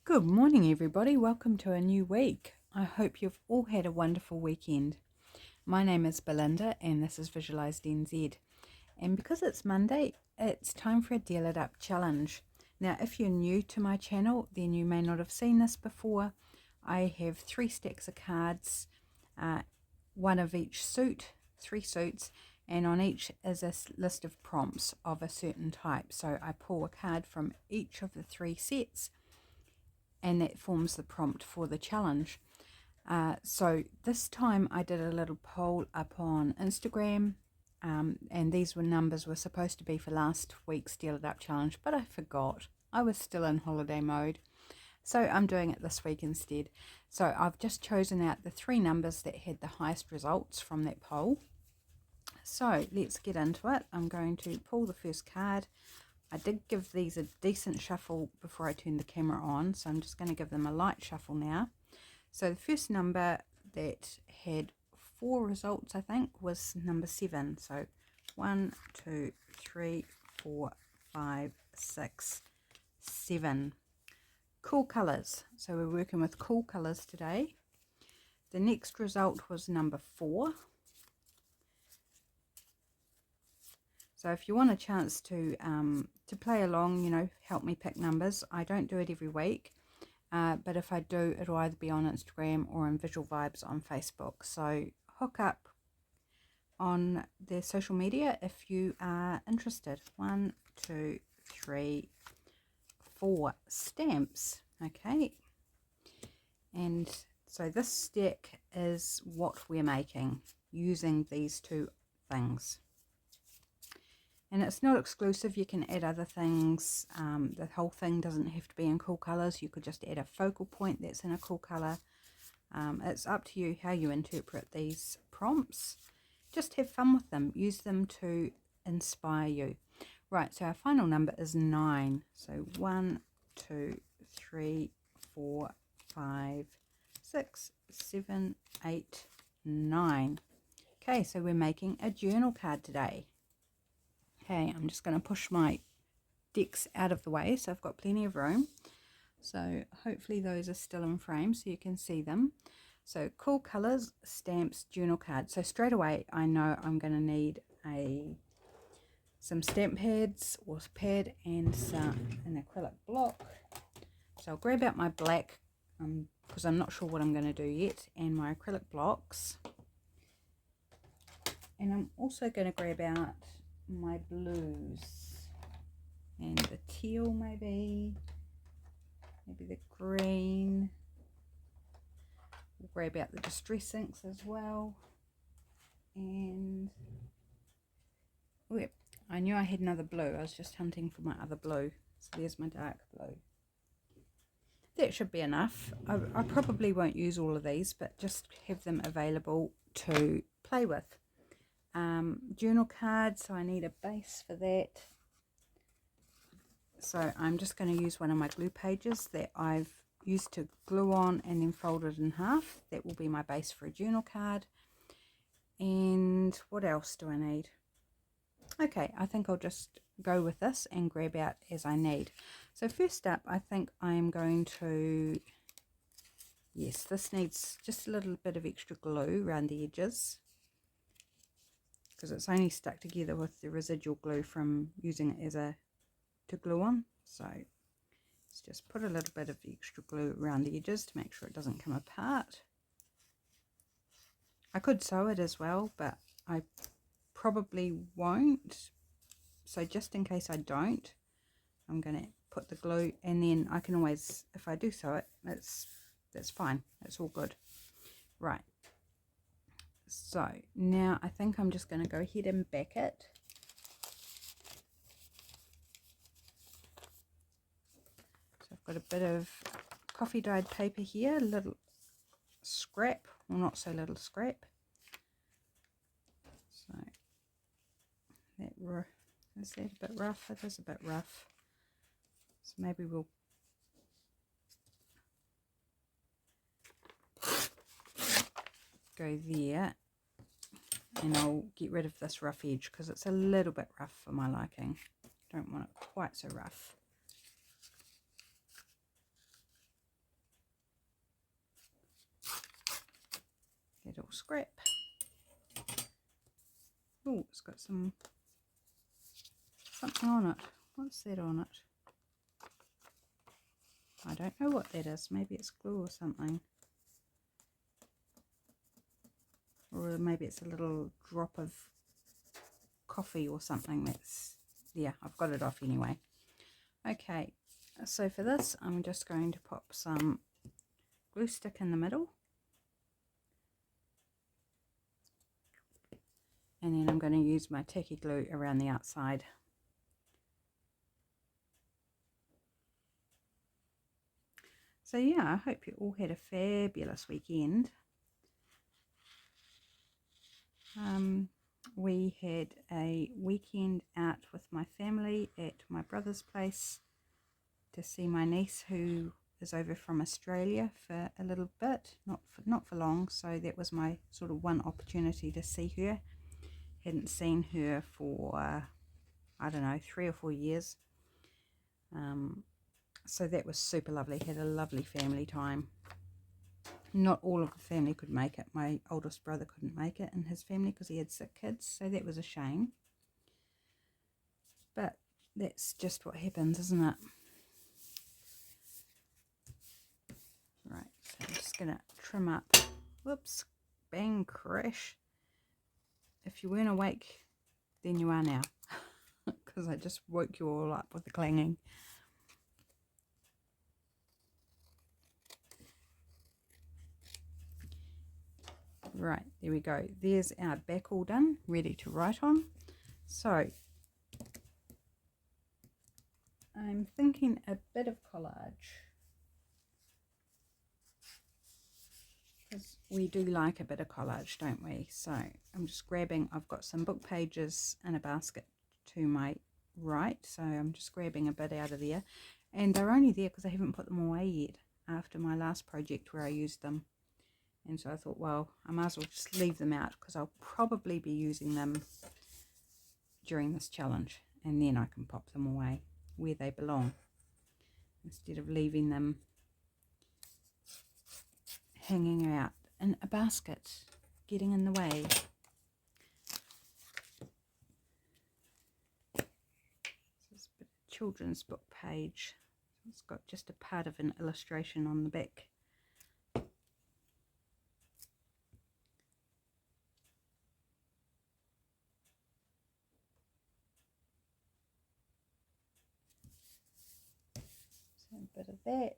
Good morning, everybody. Welcome to a new week. I hope you've all had a wonderful weekend. My name is Belinda and this is Visualized NZ. And because it's Monday, it's time for a Deal It Up challenge. Now, if you're new to my channel, then you may not have seen this before. I have 3 stacks of cards, one of each suit, 3 suits, and on each is a list of prompts of a certain type. So I pull a card from each of the 3 sets, and that forms the prompt for the challenge. So this time I did a little poll up on Instagram, and these numbers were supposed to be for last week's Deal It Up challenge, but I forgot. I was still in holiday mode, so I'm doing it this week instead. So I've just chosen out the 3 numbers that had the highest results from that poll. So let's get into it. I'm going to pull the first card. I did give these a decent shuffle before I turned the camera on, so I'm just going to give them a light shuffle now. So the first number that had 4 results, I think, was number 7. So 1, 2, 3, 4, 5, 6, 7. Cool colours. So we're working with cool colours today. The next result was number 4. So if you want a chance to play along, help me pick numbers. I don't do it every week, but if I do, it'll either be on Instagram or in Visual Vibes on Facebook. So hook up on their social media if you are interested. 1, 2, 3, 4 stamps. Okay. And so this stack is what we're making using these 2 things. And it's not exclusive, you can add other things. The whole thing doesn't have to be in cool colours. You could just add a focal point that's in a cool colour. It's up to you how you interpret these prompts. Just have fun with them. Use them to inspire you. Right, so our final number is 9. So 1, 2, 3, 4, 5, 6, 7, 8, 9. Okay, so we're making a journal card today. Okay, I'm just going to push my decks out of the way so I've got plenty of room. So hopefully those are still in frame so you can see them. So cool colours, stamps, journal card. So straight away I know I'm going to need some stamp pads or pad and an acrylic block. So I'll grab out my black because I'm not sure what I'm going to do yet, and my acrylic blocks. And I'm also going to grab out my blues and the teal, maybe the green. We'll grab out the distress inks as well, and oh yeah, I knew I had another blue. I was just hunting for my other blue, so there's my dark blue. That should be enough. I probably won't use all of these, but just have them available to play with. Journal card, so I need a base for that. So I'm just going to use one of my glue pages that I've used to glue on and then folded in half. That will be my base for a journal card. And what else do I need? Okay, I think I'll just go with this and grab out as I need. So first up, I think I'm going to, yes, this needs just a little bit of extra glue around the edges, because it's only stuck together with the residual glue from using it as to glue on. So let's just put a little bit of extra glue around the edges to make sure it doesn't come apart. I could sew it as well, but I probably won't. So just in case I don't, I'm going to put the glue, and then I can always, if I do sew it, that's fine. That's all good. Right. So now I think I'm just going to go ahead and back it. So I've got a bit of coffee dyed paper here, a little scrap, well, not so little scrap. So is that a bit rough? It is a bit rough. So maybe we'll go there, and I'll get rid of this rough edge because it's a little bit rough for my liking. Don't want it quite so rough. little scrap. Oh, it's got something on it. What's that on it? I don't know what that is. Maybe it's glue or something. Or maybe it's a little drop of coffee or something. That's, yeah, I've got it off anyway. Okay, so for this I'm just going to pop some glue stick in the middle. And then I'm going to use my tacky glue around the outside. So yeah, I hope you all had a fabulous weekend. We had a weekend out with my family at my brother's place to see my niece, who is over from Australia for a little bit, not for long. So that was my sort of one opportunity to see her. Hadn't seen her for I don't know, 3 or 4 years. So that was super lovely. Had a lovely family time. Not all of the family could make it. My oldest brother couldn't make it in his family because he had sick kids, so that was a shame. But that's just what happens, isn't it? Right, so I'm just going to trim up. Whoops, bang, crash. If you weren't awake, then you are now, because I just woke you all up with the clanging. Right, there we go. There's our back all done, ready to write on. So I'm thinking a bit of collage, because we do like a bit of collage, don't we? So I'm just grabbing, I've got some book pages in a basket to my right, so I'm just grabbing a bit out of there, and they're only there because I haven't put them away yet after my last project where I used them. And so I thought, well, I might as well just leave them out because I'll probably be using them during this challenge, and then I can pop them away where they belong instead of leaving them hanging out in a basket, getting in the way. This is a bit of children's book page. It's got just a part of an illustration on the back. So a bit of that.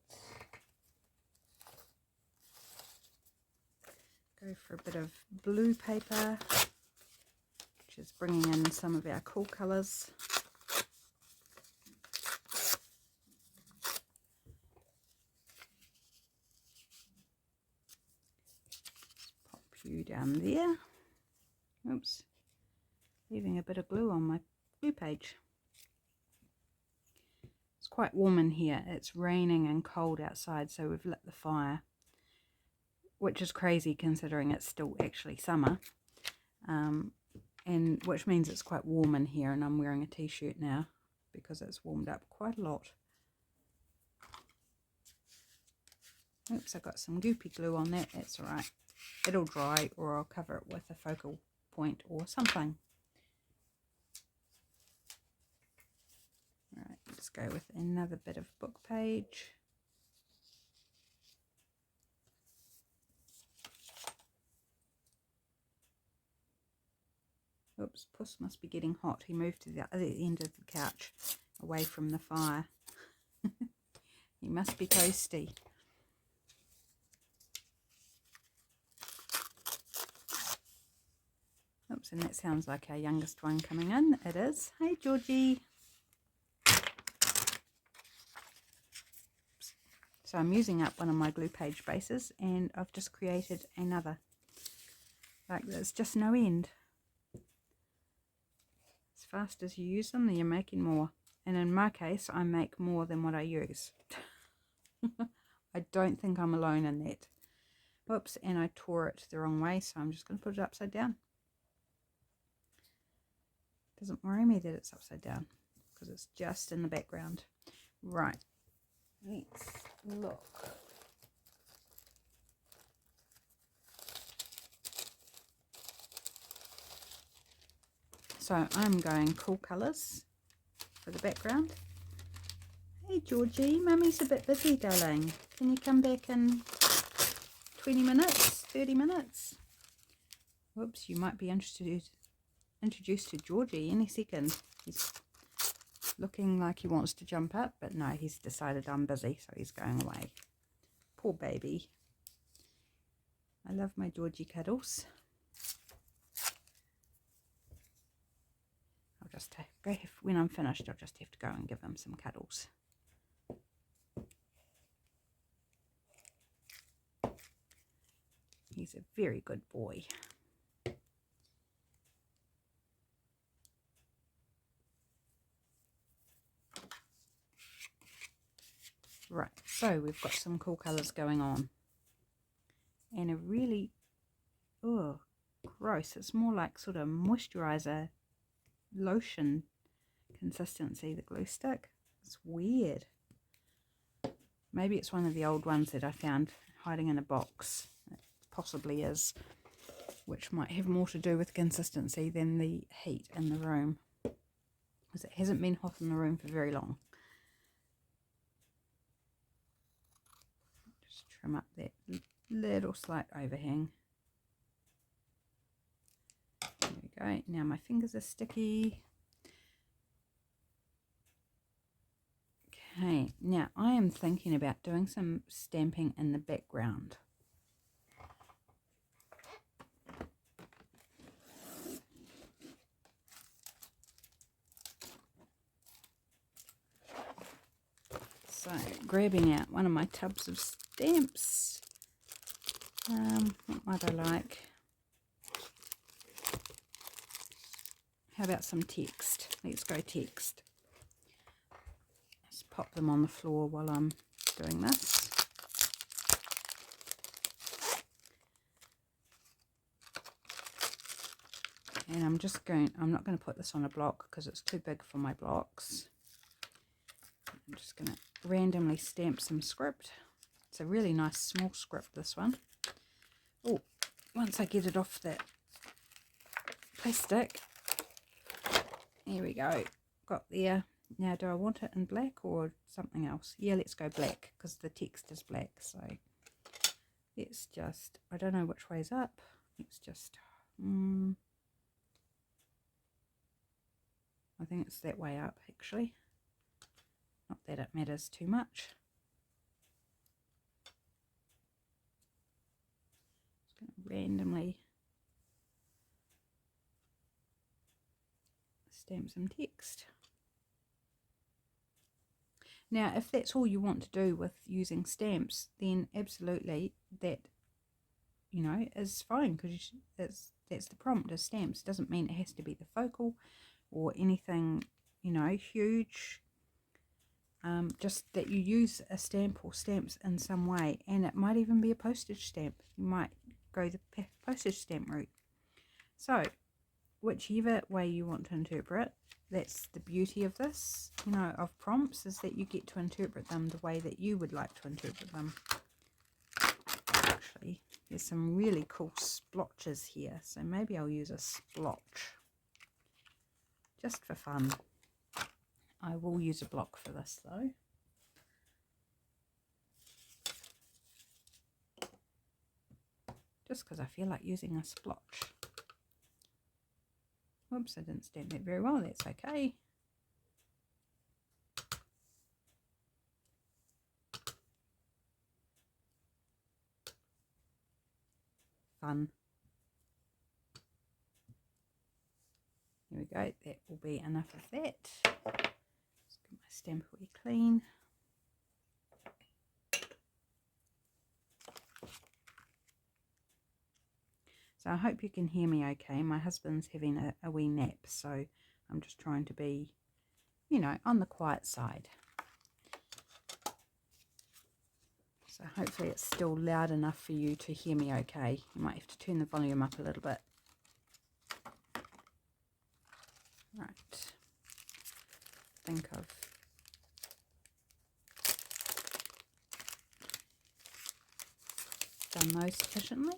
Go for a bit of blue paper, which is bringing in some of our cool colours. Pop you down there. Oops, leaving a bit of glue on my glue page. It's quite warm in here. It's raining and cold outside, so we've lit the fire, which is crazy considering it's still actually summer, and which means it's quite warm in here, and I'm wearing a t-shirt now because it's warmed up quite a lot. Oops, I got some goopy glue on that. That's alright. It'll dry, or I'll cover it with a focal point or something. Alright, let's go with another bit of book page. Oops, Puss must be getting hot. He moved to the other end of the couch, away from the fire. He must be toasty. Oops, and that sounds like our youngest one coming in. It is. Hey, Georgie. So I'm using up one of my glue page bases, and I've just created another. Like, there's just no end. As fast as you use them, you're making more. And in my case, I make more than what I use. I don't think I'm alone in that. Whoops, and I tore it the wrong way, so I'm just going to put it upside down. Doesn't worry me that it's upside down, because it's just in the background. Right, let's look. So I'm going cool colours for the background. Hey Georgie, Mummy's a bit busy, darling. Can you come back in 20 minutes, 30 minutes? Whoops, you might be introduced to Georgie any second. He's looking like he wants to jump up, but no, he's decided I'm busy, so he's going away. Poor baby. I love my Georgie cuddles. I'll just go, when I'm finished, I'll just have to go and give him some cuddles. He's a very good boy. Right, so we've got some cool colours going on. And a really, oh, gross. It's more like sort of moisturiser lotion consistency, the glue stick. It's weird. Maybe it's one of the old ones that I found hiding in a box. It possibly is, which might have more to do with consistency than the heat in the room, because it hasn't been hot in the room for very long. Just trim up that little slight overhang. There we go. Now my fingers are sticky. Okay, now I am thinking about doing some stamping in the background. So, grabbing out one of my tubs of stamps. What might I like? How about some text? Let's go text. Just pop them on the floor while I'm doing this. And I'm not going to put this on a block because it's too big for my blocks. I'm just going to randomly stamp some script. It's a really nice small script, this one. Oh, once I get it off that plastic, here we go, got there. Now do I want it in black or something else? Yeah, let's go black because the text is black. So let's just, I don't know which way's up. Let's just I think it's that way up actually, not that it matters too much. Just going to randomly stamp some text. Now, if that's all you want to do with using stamps, then absolutely that, you know, is fine, because that's the prompt, is stamps. Doesn't mean it has to be the focal or anything, you know, huge. Just that you use a stamp or stamps in some way, and it might even be a postage stamp. You might go the postage stamp route. So, whichever way you want to interpret, that's the beauty of this, you know, of prompts, is that you get to interpret them the way that you would like to interpret them. Actually, there's some really cool splotches here, so maybe I'll use a splotch just for fun. I will use a block for this though. Just because I feel like using a splotch. Whoops, I didn't stamp that very well, that's okay. Fun. Here we go, that will be enough of that. Let's get my stamp away clean. So I hope you can hear me okay. My husband's having a wee nap, so I'm just trying to be, you know, on the quiet side. So hopefully it's still loud enough for you to hear me okay. You might have to turn the volume up a little bit. Right. I think I've done those sufficiently.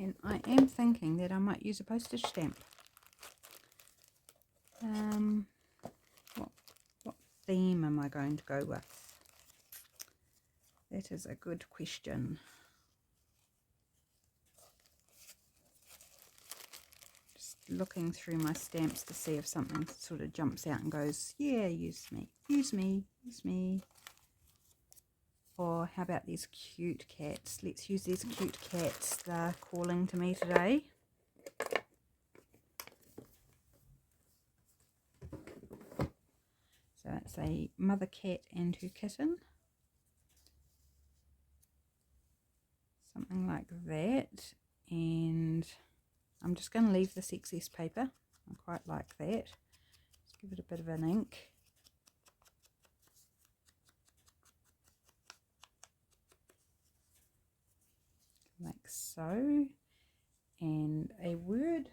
And I am thinking that I might use a postage stamp. What theme am I going to go with? That is a good question. Just looking through my stamps to see if something sort of jumps out and goes, yeah, use me, use me, use me. Or how about these cute cats? Let's use these cute cats. They're calling to me today. So it's a mother cat and her kitten. Something like that. And I'm just going to leave this excess paper. I quite like that. Let's give it a bit of an ink. Like so. And a word.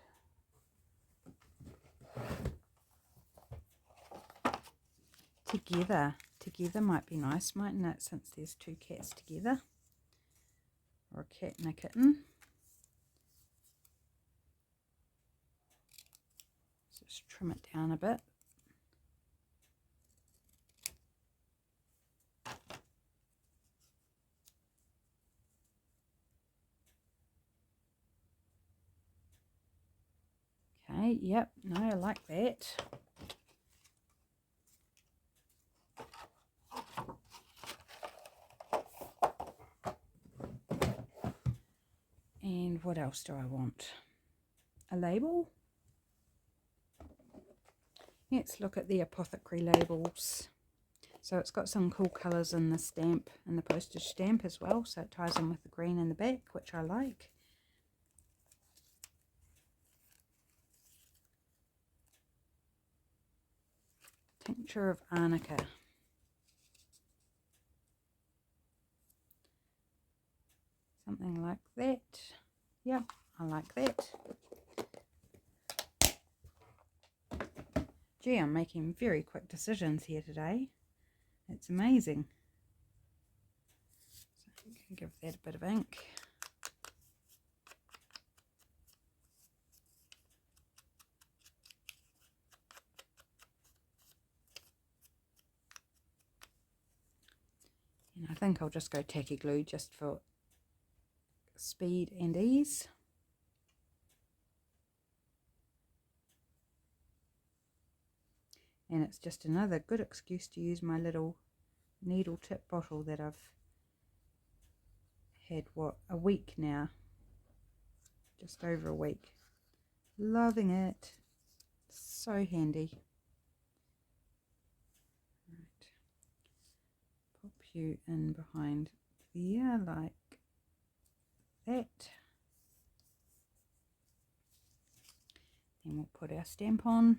Together. Together might be nice, mightn't it, since there's two cats together. Or a cat and a kitten. Just trim it down a bit. Okay, yep, no, I like that. And what else do I want? A label? Let's look at the apothecary labels. So it's got some cool colours in the stamp, in the postage stamp as well, so it ties in with the green in the back, which I like. Tincture of arnica. Something like that. Yep, I like that. Gee, I'm making very quick decisions here today. It's amazing. So I can give that a bit of ink. And I think I'll just go tacky glue just for speed and ease. And it's just another good excuse to use my little needle tip bottle that I've had, what, a week now. Just over a week. Loving it. So handy. Right. Pop you in behind there like that. Then we'll put our stamp on.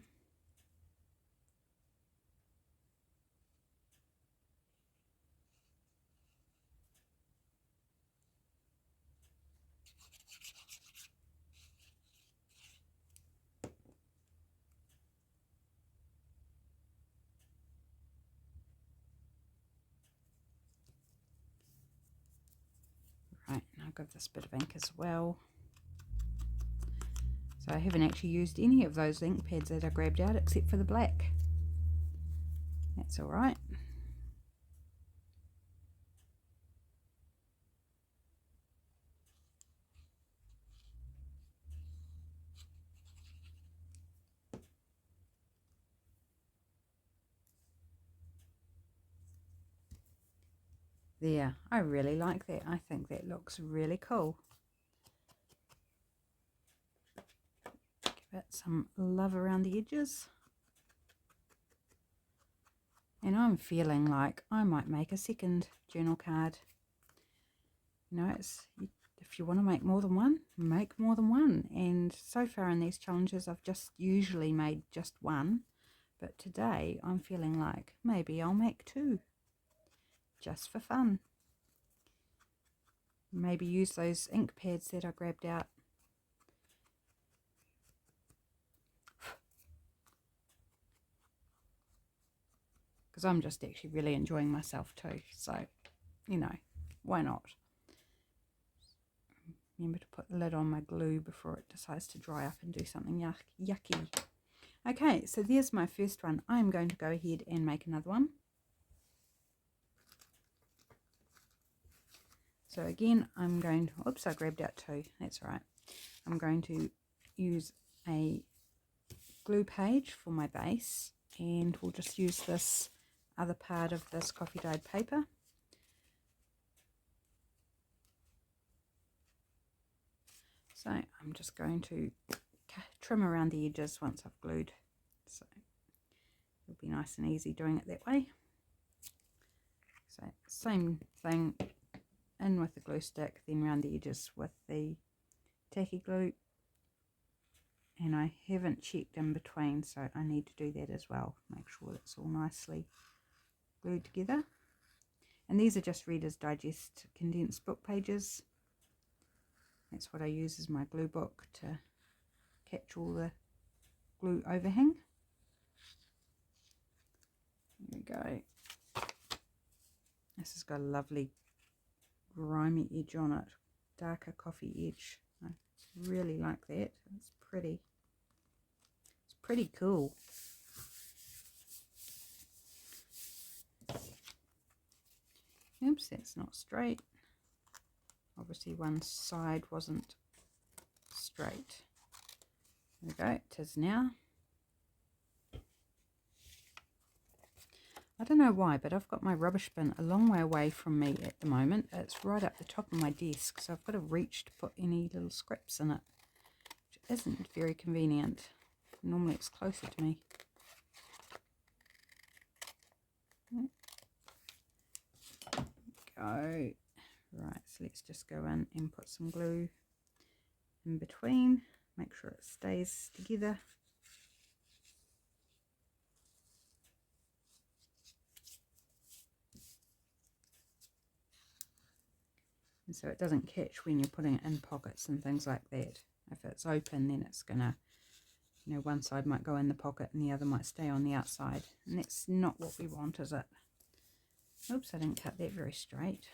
Right, and I'll give this bit of ink as well. So I haven't actually used any of those ink pads that I grabbed out except for the black. That's alright. There, I really like that. I think that looks really cool. Give it some love around the edges. And I'm feeling like I might make a second journal card. You know, if you want to make more than one, make more than one. And so far in these challenges, I've just usually made just one. But today, I'm feeling like maybe I'll make two. Just for fun. Maybe use those ink pads that I grabbed out. Because I'm just actually really enjoying myself too. So, you know, why not? remember to put the lid on my glue before it decides to dry up and do something yucky. Okay, so there's my first one. I'm going to go ahead and make another one. So again, I'm going to, oops, I grabbed out two, that's all right. I'm going to use a glue page for my base, and we'll just use this other part of this coffee dyed paper. So I'm just going to trim around the edges once I've glued. So it'll be nice and easy doing it that way. So same thing, in with the glue stick, then around the edges with the tacky glue. And I haven't checked in between, so I need to do that as well. Make sure it's all nicely glued together. And these are just Reader's Digest condensed book pages. That's what I use as my glue book to catch all the glue overhang. There we go. This has got a lovely grimy edge on it, darker coffee edge. I really like that. It's pretty. It's pretty cool. Oops, that's not straight. Obviously one side wasn't straight. There we go, it is now. I don't know why, but I've got my rubbish bin a long way away from me at the moment. It's right up the top of my desk, so I've got to reach to put any little scraps in it, which isn't very convenient. Normally it's closer to me. Go. Right, so let's just go in and put some glue in between. Make sure it stays together. And so it doesn't catch when you're putting it in pockets and things like that. If it's open, then it's gonna, you know, one side might go in the pocket and the other might stay on the outside. And that's not what we want, is it? Oops, I didn't cut that very straight.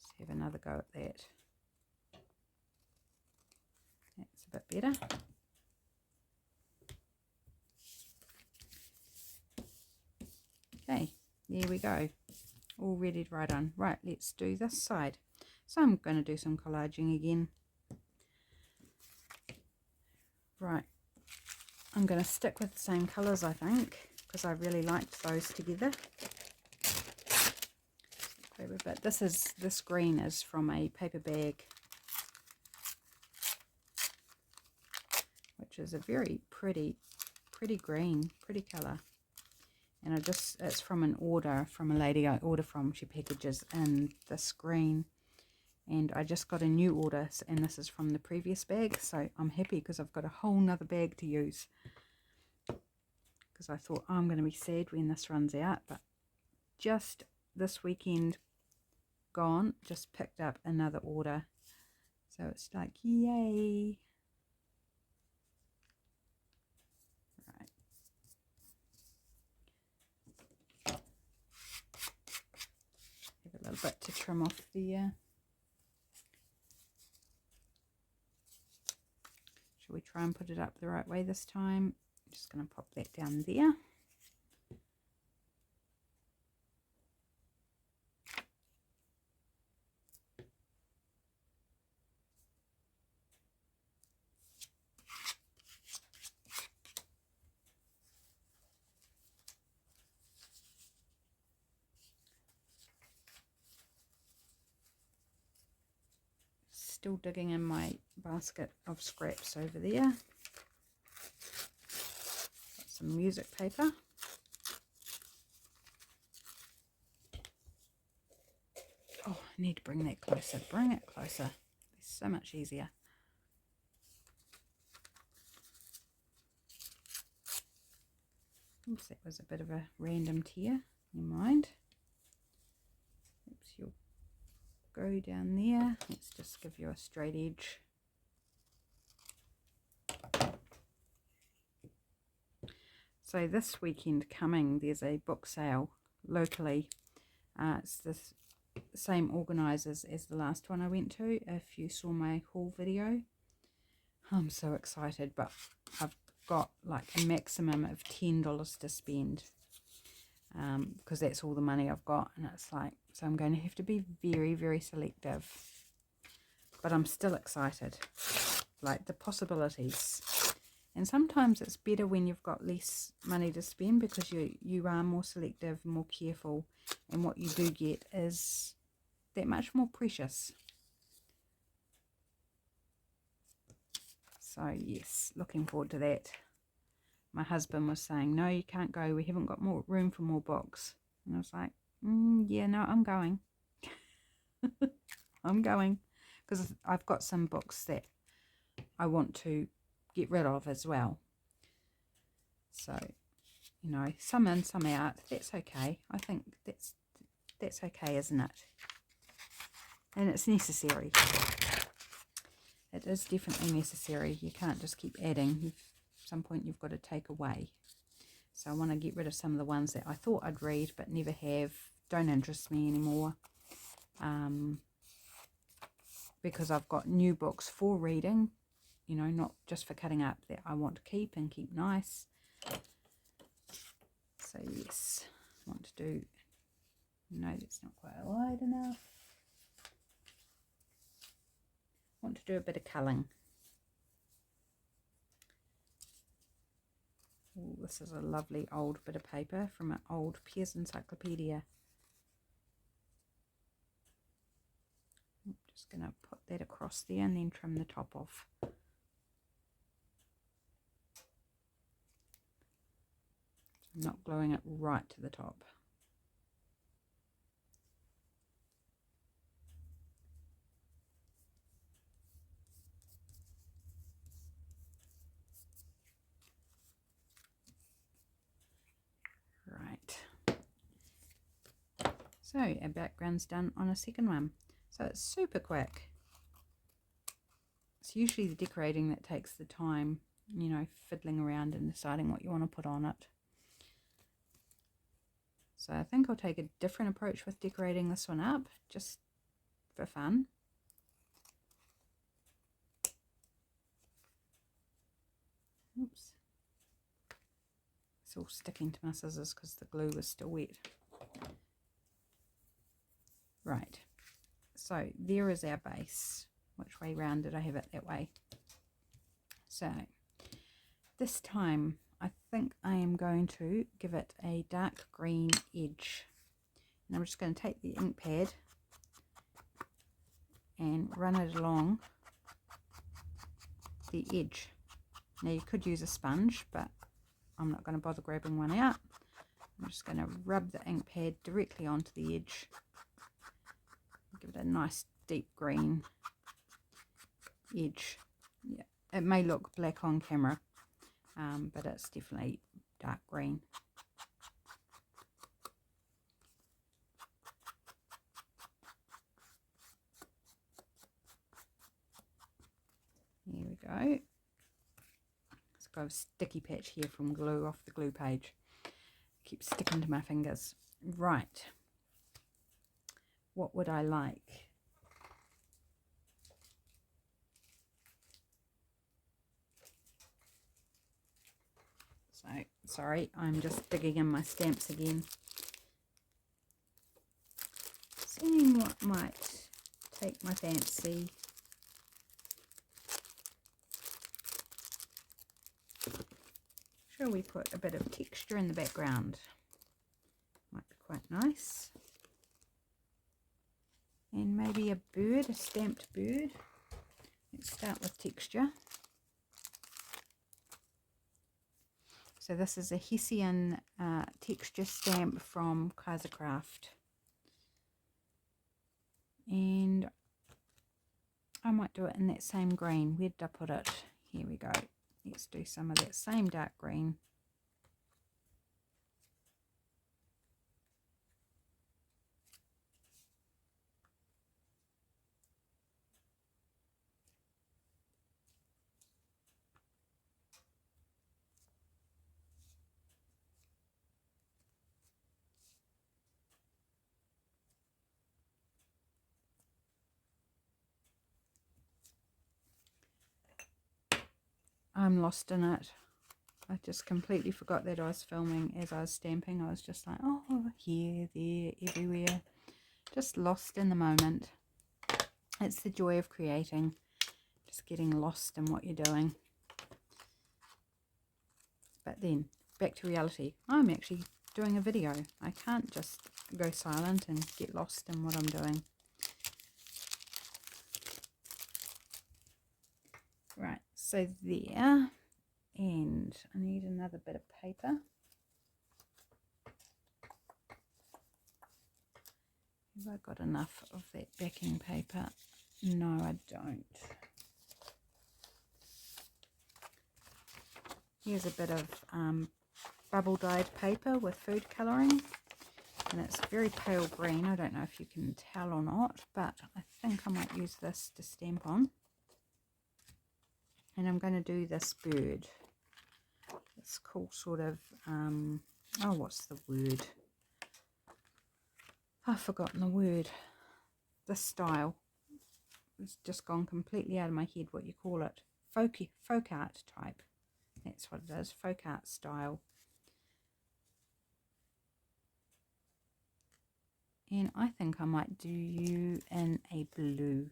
Let's have another go at that. That's a bit better. Okay, there we go. All ready to write on. Right, let's do this side. So I'm going to do some collaging again. Right, I'm going to stick with the same colours, I think, because I really liked those together. Grab a bit. This green is from a paper bag, which is a very pretty green, pretty colour. And it's from an order from a lady I order from. She packages in this green, and I just got a new order, and this is from the previous bag, so I'm happy because I've got a whole nother bag to use, because I thought, oh, I'm going to be sad when this runs out. But just this weekend gone, just picked up another order, so it's like, yay. A little bit to trim off the shall we try and put it up the right way this time? I'm just going to pop that down there. Still digging in my basket of scraps over there. Got some music paper. Oh, I need to bring that closer. Bring it closer. It's so much easier. Oops, that was a bit of a random tear. Never mind. Oops, you'll go down there. Let's just give you a straight edge. So this weekend coming, there's a book sale locally. It's this same organisers as the last one I went to, if you saw my haul video. I'm so excited, but I've got like a maximum of $10 to spend, because that's all the money I've got, and it's like, so I'm going to have to be very, very selective, but I'm still excited, like the possibilities. And sometimes it's better when you've got less money to spend, because you are more selective, more careful, and what you do get is that much more precious. So yes, looking forward to that. My husband was saying, no, you can't go, we haven't got more room for more books. And I was like, yeah, no, I'm going. I'm going, because I've got some books that I want to get rid of as well. So, you know, some in, some out, that's okay. I think that's okay, isn't it? And it's necessary. It is definitely necessary. You can't just keep adding. At some point you've got to take away. So I want to get rid of some of the ones that I thought I'd read but never have, don't interest me anymore. Because I've got new books for reading, you know, not just for cutting up, that I want to keep and keep nice. So yes, I want to do, no, that's not quite wide enough. I want to do a bit of culling. Ooh, this is a lovely old bit of paper from an old Pear's Encyclopedia. I'm just going to put that across there and then trim the top off. I'm not gluing it right to the top. Right. So our background's done on a second one. So it's super quick. It's usually the decorating that takes the time, you know, fiddling around and deciding what you want to put on it. So I think I'll take a different approach with decorating this one up, just for fun. Oops. It's all sticking to my scissors because the glue was still wet. Right, so there is our base. Which way round did I have it? That way. So this time I think I am going to give it a dark green edge. And I'm just going to take the ink pad and run it along the edge. Now you could use a sponge, but I'm not going to bother grabbing one out. I'm just going to rub the ink pad directly onto the edge. Give it a nice deep green edge. Yeah, it may look black on camera, but it's definitely dark green. Here we go. It's got a sticky patch here from glue off the glue page. Keeps sticking to my fingers. Right. What would I like? So, sorry, I'm just digging in my stamps again. Seeing what might take my fancy. Shall we put a bit of texture in the background? Might be quite nice. And maybe a bird, a stamped bird. Let's start with texture. So this is a Hessian texture stamp from Kaisercraft. And I might do it in that same green. Where did I put it? Here we go. Let's do some of that same dark green. I'm lost in it. I just completely forgot that I was filming as I was stamping. I was just like, oh, here, there, everywhere. Just lost in the moment. It's the joy of creating. Just getting lost in what you're doing. But then, back to reality. I'm actually doing a video. I can't just go silent and get lost in what I'm doing. Right, so there. And I need another bit of paper. Have I got enough of that backing paper? No, I don't. Here's a bit of bubble dyed paper with food colouring. And it's very pale green. I don't know if you can tell or not, but I think I might use this to stamp on. And I'm going to do this bird. It's cool sort of, oh, what's the word? I've forgotten the word. This style. It's just gone completely out of my head what you call it. Folk art type. That's what it is. Folk art style. And I think I might do you in a blue.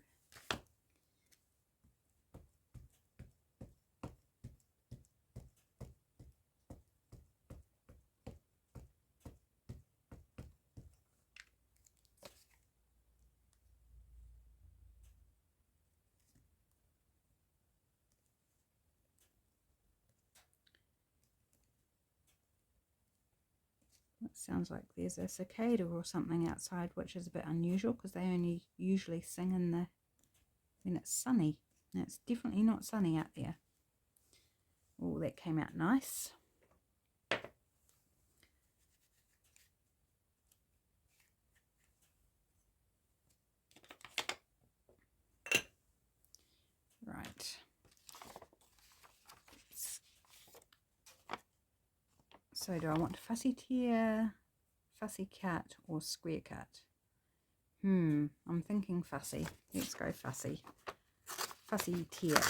It sounds like there's a cicada or something outside, which is a bit unusual because they only usually sing in when it's sunny. And it's definitely not sunny out there. Oh, that came out nice. Right. So do I want fussy tear, fussy cut, or square cut? I'm thinking fussy. Let's go fussy. Fussy tear.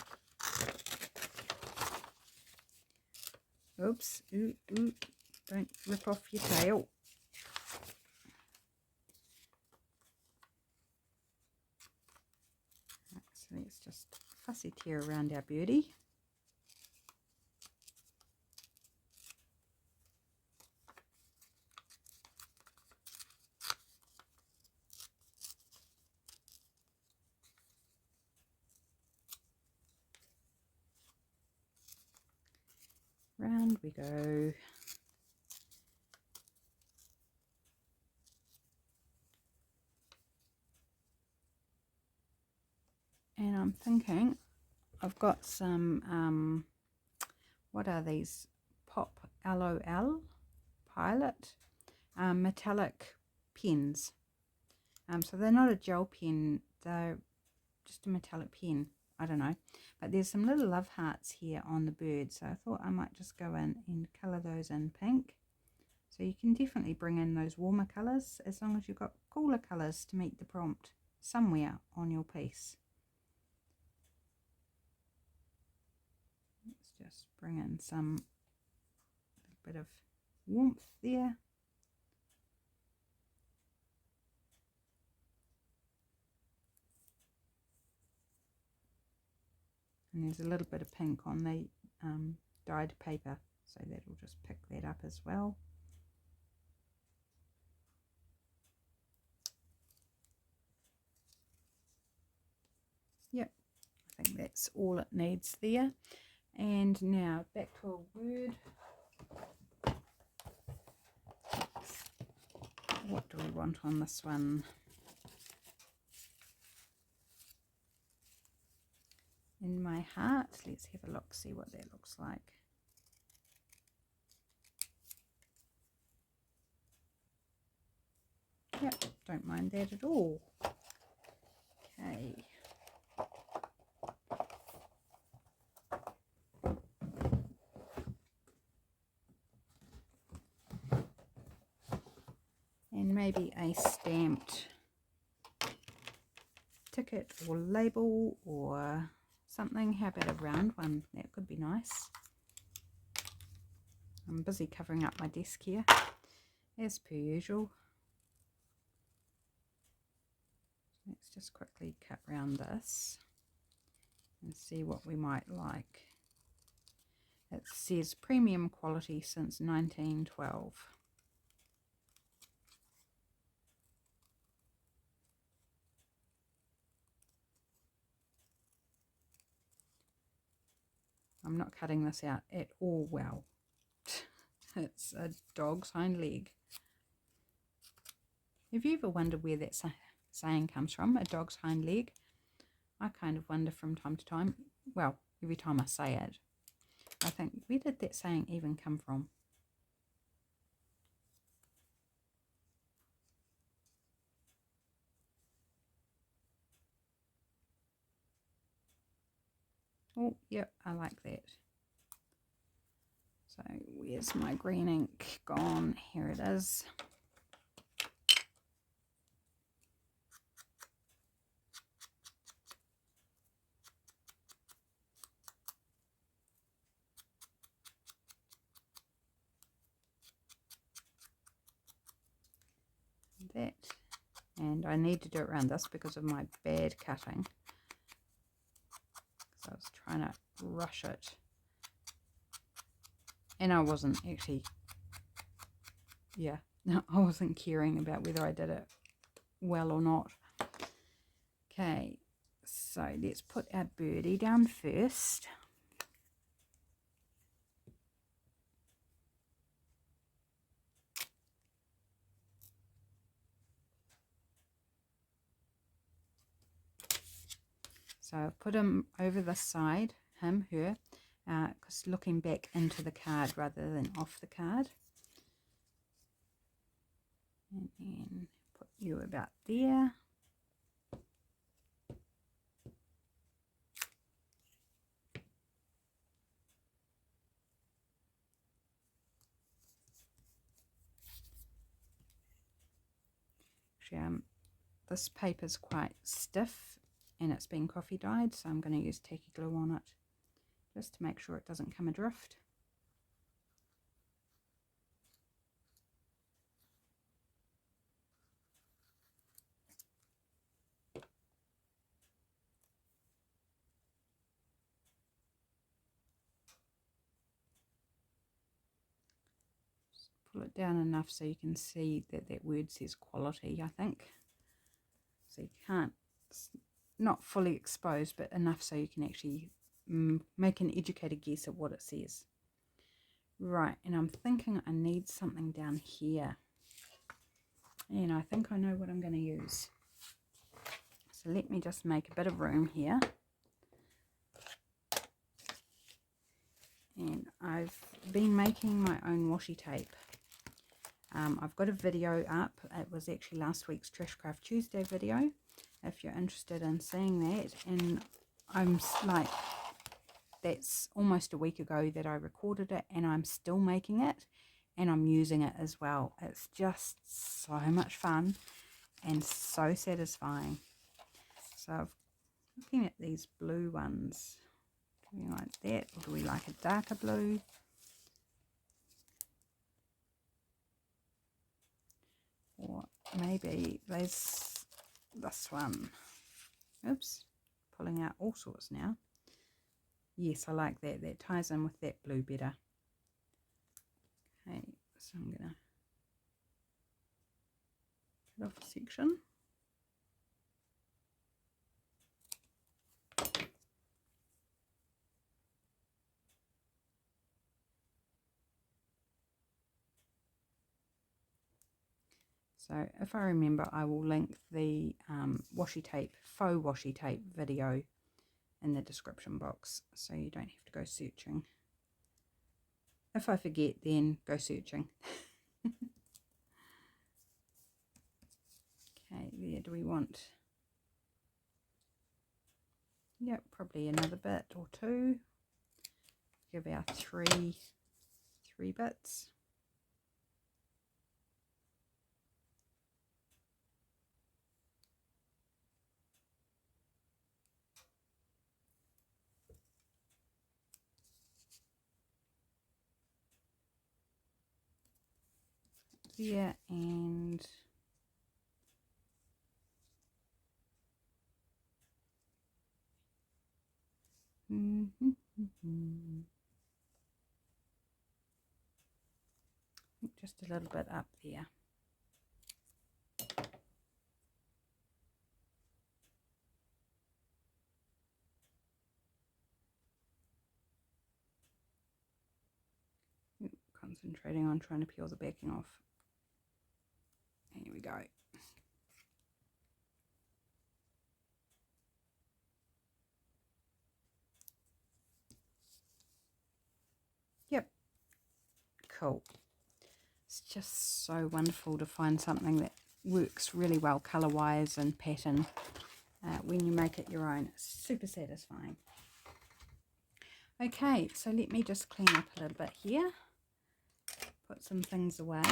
Oops. Ooh. Don't rip off your tail. Right, so let's just fussy tear around our birdie. Round we go. And I'm thinking I've got some, what are these? Pop LOL Pilot metallic pens. So they're not a gel pen, they're just a metallic pen. I don't know. But there's some little love hearts here on the bird, so I thought I might just go in and colour those in pink. So you can definitely bring in those warmer colours as long as you've got cooler colours to meet the prompt somewhere on your piece. Let's just bring in some bit of warmth there. And there's a little bit of pink on the dyed paper, so that'll just pick that up as well. Yep, I think that's all it needs there. And now back to a word. What do we want on this one? In my heart. Let's have a look, see what that looks like. Yep, don't mind that at all. Okay. And maybe a stamped ticket or label or something. How about a round one? That could be nice. I'm busy covering up my desk here, as per usual. Let's just quickly cut round this and see what we might like. It says premium quality since 1912. I'm not cutting this out at all well. It's a dog's hind leg. Have you ever wondered where that saying comes from, a dog's hind leg? I kind of wonder from time to time. Well, every time I say it, I think, where did that saying even come from? Oh, yep, I like that. So where's my green ink gone? Here it is. That. And I need to do it around this because of my bad cutting. So I was trying to rush it. And I wasn't actually, yeah, I wasn't caring about whether I did it well or not. Okay, so let's put our birdie down first. So I've put him over the side, him, her, because looking back into the card rather than off the card. And then put you about there. Actually, this paper's quite stiff and it's been coffee dyed, so I'm going to use tacky glue on it just to make sure it doesn't come adrift. Just pull it down enough so you can see that that word says quality, I think. So you can't, it's not fully exposed, but enough so you can actually make an educated guess at what it says. Right, and I'm thinking I need something down here. And I think I know what I'm going to use. So let me just make a bit of room here. And I've been making my own washi tape. I've got a video up. It was actually last week's Trashcraft Tuesday video, if you're interested in seeing that. And I'm like, that's almost a week ago that I recorded it, and I'm still making it, and I'm using it as well. It's just so much fun and so satisfying. So I'm looking at these blue ones. Do we like that, or do we like a darker blue? Or maybe there's this one. Oops, pulling out all sorts now. Yes, I like that. That ties in with that blue better. Okay, so I'm going to cut off a section. So if I remember, I will link the washi tape, faux washi tape video in the description box, so you don't have to go searching. If I forget, then go searching. Okay, there, do we want, yep, probably another bit or two. Give our three bits. there, and just a little bit up there. Concentrating on trying to peel the backing off. Here we go. Yep. Cool. It's just so wonderful to find something that works really well colour-wise and pattern when you make it your own. It's super satisfying. Okay, so let me just clean up a little bit here. Put some things away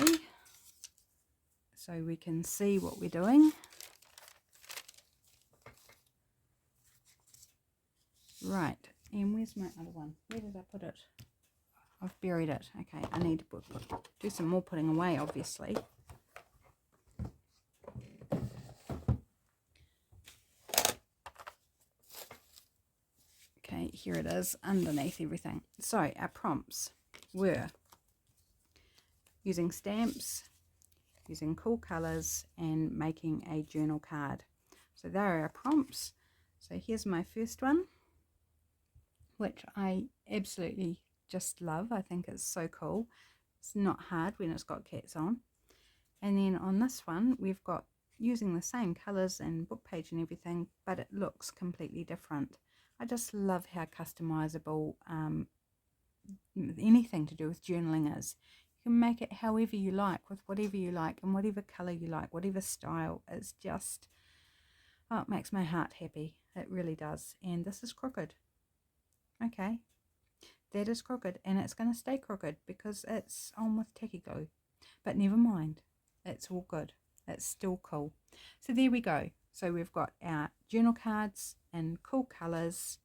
so we can see what we're doing. Right, and where's my other one? Where did I put it? I've buried it. Okay, I need to do some more putting away, obviously. Okay, here it is underneath everything. So our prompts were using stamps, using cool colours, and making a journal card. So there are our prompts. So here's my first one, which I absolutely just love. I think it's so cool. It's not hard when it's got cats on. And then on this one, we've got using the same colours and book page and everything, but it looks completely different. I just love how customizable anything to do with journaling is. You can make it however you like, with whatever you like, and whatever colour you like, whatever style. It's just, oh, it makes my heart happy. It really does. And this is crooked. Okay, that is crooked, and it's going to stay crooked because it's on with tacky glue. But never mind, it's all good. It's still cool. So there we go. So we've got our journal cards in cool colours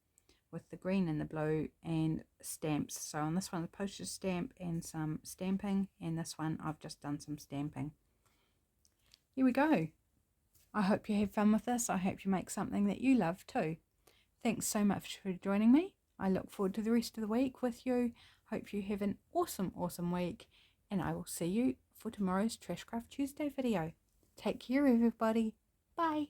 with the green and the blue, and stamps. So on this one, the postage stamp and some stamping, and this one I've just done some stamping. Here we go. I hope you have fun with this. I hope you make something that you love too. Thanks so much for joining me. I look forward to the rest of the week with you. Hope you have an awesome week, and I will see you for tomorrow's Trashcraft Tuesday video. Take care, everybody. Bye.